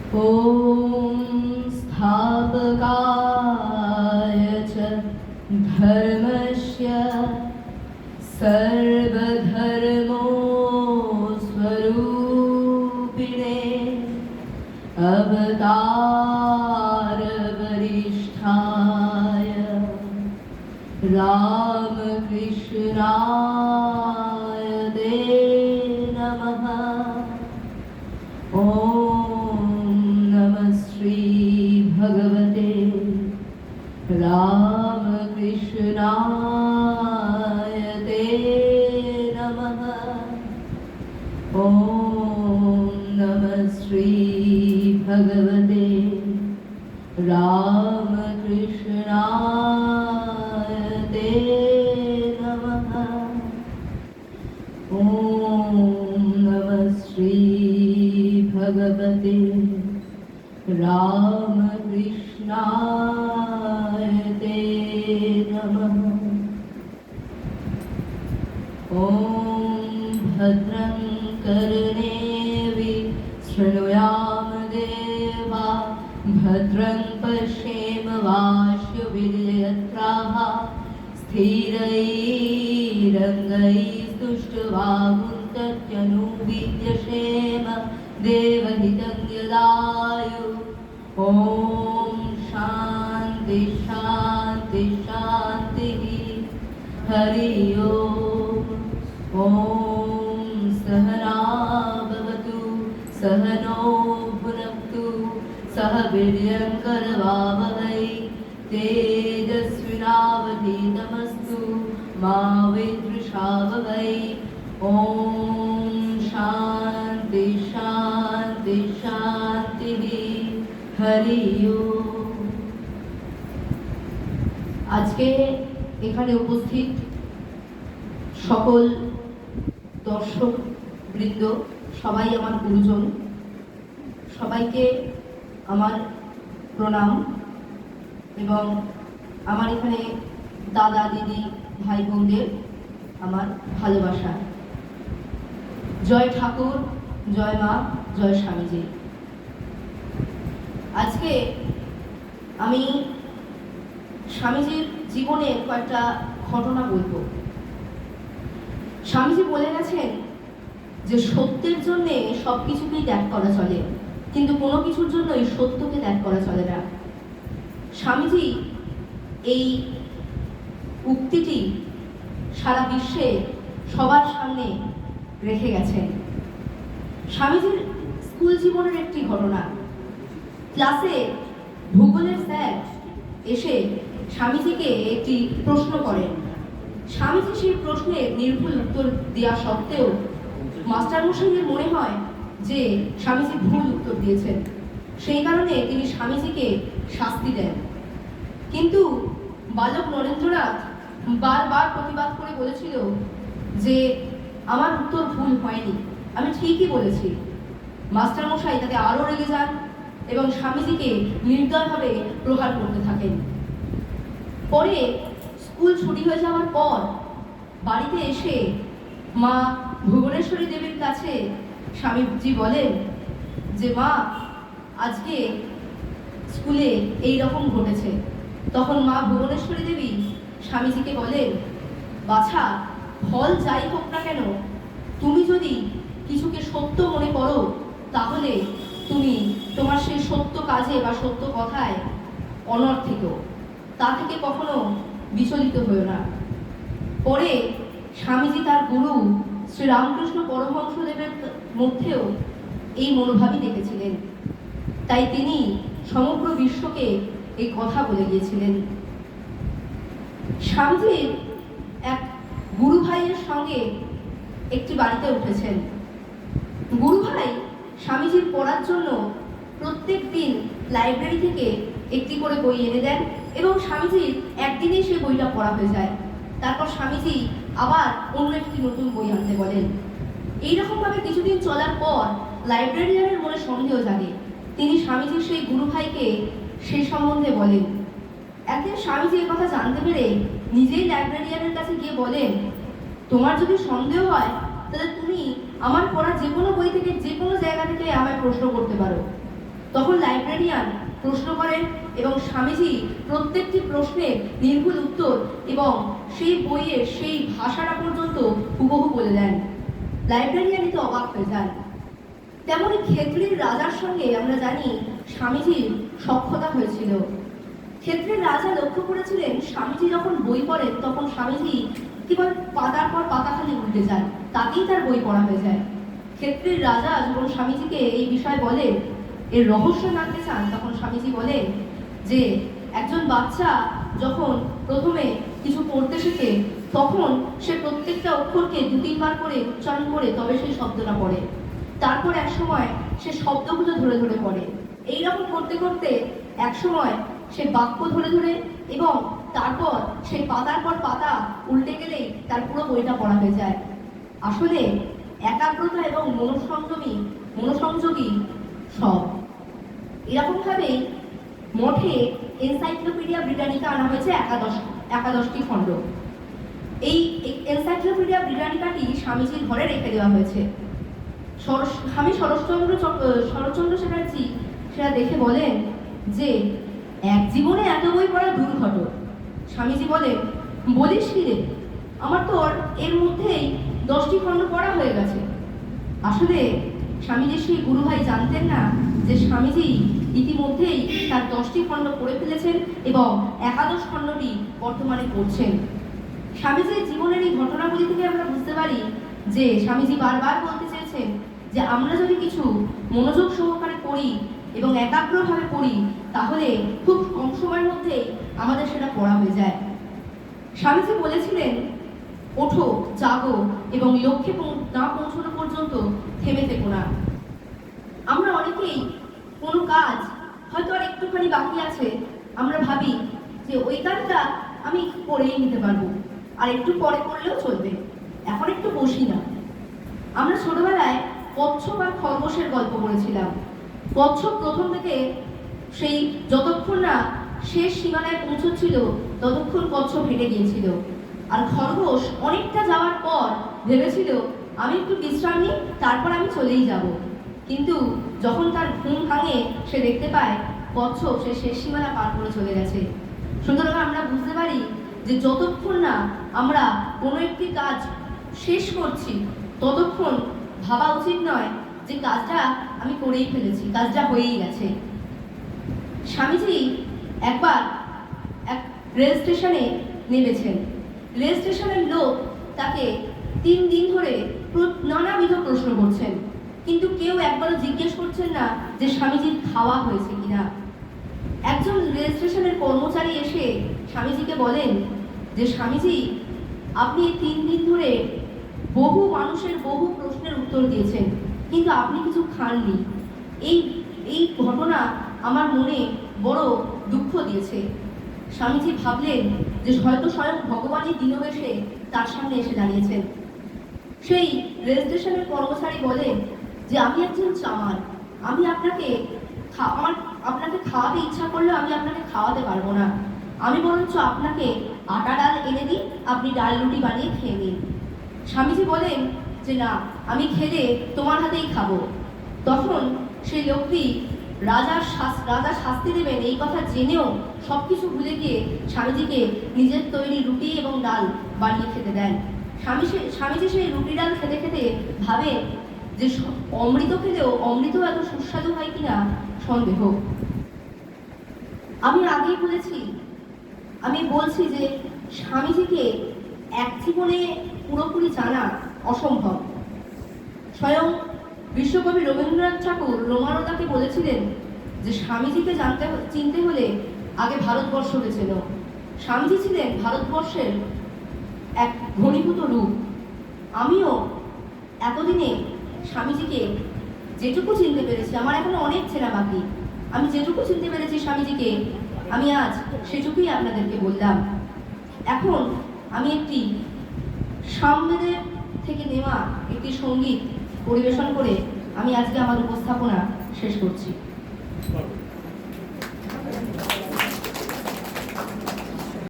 ॐ स्थापकाय च धर्मस्य सर्वधर्मस्वरूपिणे अवतारवरिष्ठाय रामकृष्णाय ते नमः। ॐ नमः श्री भगवते रामकृष्णाय ते नमः। ॐ नमः श्री भगवते रामकृष्णाय ते नमः। ॐ नमः श्री भगवते रामकृष्णाय ते नमः। ॐ भद्रं कर्णेभिः शृणुयाम देवा भद्रं पश्येम वायुर्यजत्राः स्थिरैरङ्गैस्तुष्ट्वागुन्तत्यनुविद्यशेम देवहितं यदायु। ॐ शान्ति शान्ति शान्तिः। हरि ओम्। सहना भवतु सहनो भुनक्तु सह वीर्यं करवावहै तेजस्विनावधीतमस्तु मा विद्विषावहै। ॐ शान्ति शान्ति शान्तिः। हरि ओम्। আজকে এখানে উপস্থিত সকল দর্শক বৃন্দ সবাই আমার গুরুজন, সবাইকে আমার প্রণাম এবং আমার এখানে দাদা দিদি ভাই বোনদের আমার ভালোবাসা। জয় ঠাকুর, জয় মা, জয় স্বামীজি। আজকে আমি স্বামীজির জীবনের কয়েকটা ঘটনা বলবো। স্বামীজি বলে গেছেন যে সত্যের জন্যে সব কিছুকেই ত্যাগ করা চলে, কিন্তু কোনো কিছুর জন্যই সত্যকে ত্যাগ করা চলে না। স্বামীজি এই উক্তিটি সারা বিশ্বে সবার সামনে রেখে গেছেন। স্বামীজির স্কুল জীবনের একটি ঘটনা। ক্লাসে ভূগোলের স্যার এসে স্বামীজিকে একটি প্রশ্ন করেন। স্বামীজি সেই প্রশ্নের নির্ভুল উত্তর দেওয়া সত্ত্বেও মাস্টারমশাইয়ের মনে হয় যে স্বামীজি ভুল উত্তর দিয়েছেন, সেই কারণে তিনি স্বামীজিকে শাস্তি দেন। কিন্তু বালক নরেন্দ্রনাথ বারবার প্রতিবাদ করে বলেছিল যে আমার উত্তর ভুল হয়নি, আমি ঠিকই বলেছি। মাস্টারমশাই তাকে আরও রেগে যান এবং স্বামীজিকে নির্দয়ভাবে প্রহার করতে থাকেন। পরে স্কুল ছুটি হয়ে যাওয়ার পর বাড়িতে এসে মা ভুবনেশ্বরী দেবীর কাছে স্বামীজি বলেন যে মা, আজকে স্কুলে এই রকম ঘটেছে। তখন মা ভুবনেশ্বরী দেবী স্বামীজিকে বলেন, বাছা, ফল যাই হোক না কেন, তুমি যদি কিছুকে সত্য মনে করো তাহলে তুমি তোমার সেই সত্য কাজে বা সত্য কথায় অনড় থেকো, তা থেকে কখনো বিচলিত হও না। পরে স্বামীজি তার গুরু শ্রী রামকৃষ্ণ পরমহংসদেবের মধ্যেও এই মনোভাবই দেখেছিলেন, তাই তিনি সমগ্র বিশ্বকে এই কথা বলে গিয়েছিলেন। স্বামীজি এক গুরু ভাইয়ের সঙ্গে একটি বাড়িতে উঠেছেন। গুরু ভাই স্বামীজির পড়ার জন্য প্রত্যেক দিন লাইব্রেরি থেকে একটি করে বই এনে দেন এবং স্বামীজির একদিনেই সে বইটা পড়া হয়ে যায়। তারপর স্বামীজি আবার অন্য একটি নতুন বই আনতে বলেন। এইরকমভাবে কিছুদিন চলার পর লাইব্রেরিয়ানের মনে সন্দেহ জাগে। তিনি স্বামীজির সেই গুরু ভাইকে সেই সম্বন্ধে বলেন। একদিন স্বামীজি এ কথা জানতে পেরে নিজেই লাইব্রেরিয়ানের কাছে গিয়ে বলেন, তোমার যদি সন্দেহ হয় তাহলে তুমি আমার পড়া যে কোনো বই থেকে যে কোনো জায়গা থেকে আমায় প্রশ্ন করতে পারো। তখন লাইব্রেরিয়ান প্রশ্ন করেন এবং স্বামীজি প্রত্যেকটি প্রশ্নের নির্ভুল উত্তর এবং সেই বইয়ের সেই ভাষাটা পর্যন্ত হুবহু বলে দেন। লাইব্রেরিয়ানই তো অবাক হয়ে যান। তেমনি ক্ষেত্রীর রাজার সঙ্গে আমরা জানি স্বামীজির সখ্যতা হয়েছিল। ক্ষেত্রের রাজা লক্ষ্য করেছিলেন স্বামীজি যখন বই পড়েন তখন স্বামীজি কেবল পাতার পর পাতা খালি উল্টে যান, তাতেই তার বই পড়া হয়ে যায়। ক্ষেত্রের রাজা যখন স্বামীজিকে এই বিষয় বলে, এর রহস্য জানতে চান, তখন স্বামীজি বলেন যে একজন বাচ্চা যখন প্রথমে কিছু পড়তে শেখে তখন সে প্রত্যেকটা অক্ষরকে 2-3 বার করে উচ্চারণ করে তবে সেই শব্দটা পড়ে। তারপর এক সময় সে শব্দগুলো ধরে ধরে পড়ে। এইরকম করতে করতে এক সময় সে বাক্য ধরে ধরে এবং তারপর সেই পাতার পর পাতা উল্টে গেলেই তার পুরো বইটা পড়া হয়ে যায়। আসলে একাগ্রতা এবং মনোসংযোগী সব। এরকমভাবেই মঠে এনসাইক্লোপিডিয়া ব্রিটানিকা আনা হয়েছে 11টি খণ্ড। এই এনসাইক্লোপিডিয়া ব্রিটানিকাটি স্বামীজির ঘরে রেখে দেওয়া হয়েছে। স্বামী শরৎচন্দ্র চ্যাটার্জি সেটা দেখে বলেন যে এক জীবনে এত বই পড়া দুর্ঘট। স্বামীজি বলেন, বলিস কি রে, আমার তো এর মধ্যেই 10টি খণ্ড পড়া হয়ে গেছে। আসলে স্বামীজি সেই গুরুভাই জানতেন না যে স্বামীজি ইতিমধ্যেই তার 10টি খণ্ড পড়ে ফেলেছেন এবং 11 খণ্ডটি বর্তমানে পড়ছেন। স্বামীজির জীবনের এই ঘটনাগুলি থেকে আমরা বুঝতে পারি যে স্বামীজি বারবার বলতে চেয়েছেন যে আমরা যদি কিছু মনোযোগ সহকারে পড়ি এবং একাগ্রভাবে পড়ি তাহলে খুব কম সময়ের মধ্যে আমাদের সেটা পড়া হয়ে যায়। স্বামীজি বলেছিলেন, ওঠো, জাগো এবং লক্ষ্যে না পৌঁছানো পর্যন্ত থেমে থেকো না। আমরা অনেকেই কোনো কাজ হয়তো আর একটুখানি বাকি আছে, আমরা ভাবি যে ওই কাজটা আমি করেই নিতে পারবো, আর একটু পরে করলেও চলবে, এখন একটু বসি না। আমরা ছোটবেলায় কচ্ছপ আর খরগোশের গল্প পড়েছিলাম। কচ্ছপ প্রথম থেকে সেই যতক্ষণ না শেষ সীমানায় পৌঁছচ্ছিল ততক্ষণ কচ্ছপ হেঁটে গিয়েছিল, আর খরগোশ অনেকটা যাওয়ার পর ভেবেছিল আমি একটু বিশ্রাম নিই, তারপর আমি চলেই যাব। কিন্তু যখন তার ঘুম ভাঙে সে দেখতে পায় কচ্ছপ সে শেষ সীমানা পার করে চলে গেছে। সুতরাং আমরা বুঝতে পারি যে যতক্ষণ না আমরা কোনো একটি কাজ শেষ করছি ততক্ষণ ভাবা উচিত নয় যে কাজটা আমি করেই ফেলেছি, কাজটা হয়েই গেছে। স্বামীজি একবার এক রেল স্টেশনে নেমেছেন। রেল স্টেশনের লোক তাকে 3 দিন ধরে নানাবিধ প্রশ্ন করছেন, কিন্তু কেউ একবারও জিজ্ঞেস করছেন না যে স্বামীজির খাওয়া হয়েছে কিনা। একজন রেল স্টেশনের কর্মচারী এসে স্বামীজিকে বলেন যে স্বামীজি, আপনি 3 দিন ধরে বহু মানুষের বহু প্রশ্নের উত্তর দিয়েছেন, কিন্তু আপনি কিছু খাননি। এই ঘটনা আমার মনে বড় দুঃখ দিয়েছে। স্বামীজি ভাবলেন যে হয়তো স্বয়ং ভগবানই দীনবেশে তার সামনে এসে দাঁড়িয়েছেন। সেই রেল স্টেশনের কর্মচারী বলেন যে আমি একজন চামার, আমি আপনাকে খাওয়াতে ইচ্ছা করলেও আমি আপনাকে খাওয়াতে পারবো না, আমি বরঞ্চ আপনাকে আটা ডাল এনে দিই, আপনি ডাল রুটি বানিয়ে খেয়ে নিন। স্বামীজি বলেন যে না, আমি খেলে তোমার হাতেই খাবো। তখন সেই লোকটি রাজা শাস্তি দেবেন এই কথা জেনেও সবকিছু ভুলে গিয়ে স্বামীজিকে নিজের তৈরি রুটি এবং ডাল বানিয়ে খেতে দেন। স্বামীজি সেই রুটি ডাল খেতে খেতে ভাবে যে অমৃত খেলেও অমৃত এত সুস্বাদু হয় কিনা সন্দেহ। আমি আগেই বলছি যে স্বামীজিকে এক জীবনে পুরোপুরি জানা অসম্ভব। স্বয়ং বিশ্বকবি রবীন্দ্রনাথ ঠাকুর রোমারতাকে বলেছিলেন যে স্বামীজিকে চিনতে হলে আগে ভারতবর্ষকে চেনো। স্বামীজি ছিলেন ভারতবর্ষের এক ঘনীভূত রূপ। আমিও এতদিনে স্বামীজিকে যেটুকু চিনতে পেরেছি, আমার এখনো অনেক চেনা বাকি, আমি যেটুকু চিনতে পেরেছি স্বামীজিকে আমি আজ সেটুকুই আপনাদেরকে বললাম। এখন আমি একটি সামবেদের থেকে নেওয়া একটি সঙ্গীত পরিবেশন করে আমি আজকে আমার উপস্থাপনা শেষ করছি।